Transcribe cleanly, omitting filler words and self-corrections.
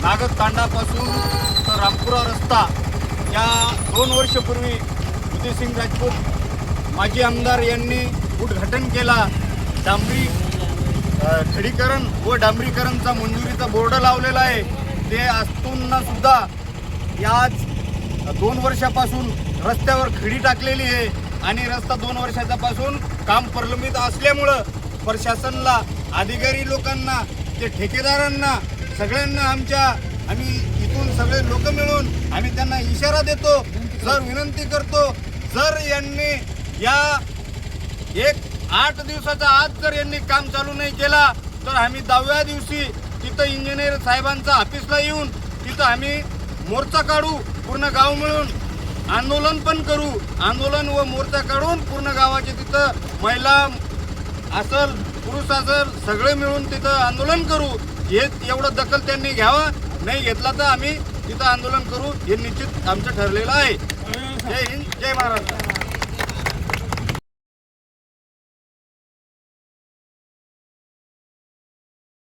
कागद तांडापासून तर रामपुरा रस्ता या 2 वर्षापूर्वी उदयसिंग राजपूत माजी आमदार यांनी उद्घाटन केला। डांबरी खडीकरण व डांबरीकरणचा मंजुरीचा बोर्ड लावलेला आहे। ते असताना सुद्धा याच 2 वर्षापासून रस्त्यावर खडी टाकलेली आहे आणि रस्ता 2 वर्षापासून काम प्रलंबित असल्यामुळं प्रशासनाला, अधिकारी लोकांना, ते ठेकेदारांना, सगळ्यांना आम्ही इथून सगळे लोक मिळून आम्ही त्यांना इशारा देतो, जर विनंती करतो, जर यांनी या 8 दिवसाच्या आत जर यांनी काम चालू नाही केला तर आम्ही 10व्या दिवशी तिथं इंजिनियर साहेबांचा ऑफिसला येऊन तिथं आम्ही मोर्चा काढू, पूर्ण गाव मिळून आंदोलन पण करू। आंदोलन व मोर्चा काढून पूर्ण गावाचे तिथं महिला असल, पुरुष असल सगळे मिळून तिथं आंदोलन करू। हे एवढं दखल त्यांनी घ्यावं, नाही घेतला तर आम्ही तिथं आंदोलन करू, हे निश्चित आमचं ठरलेलं आहे। जय हिंद, जय महाराष्ट्र।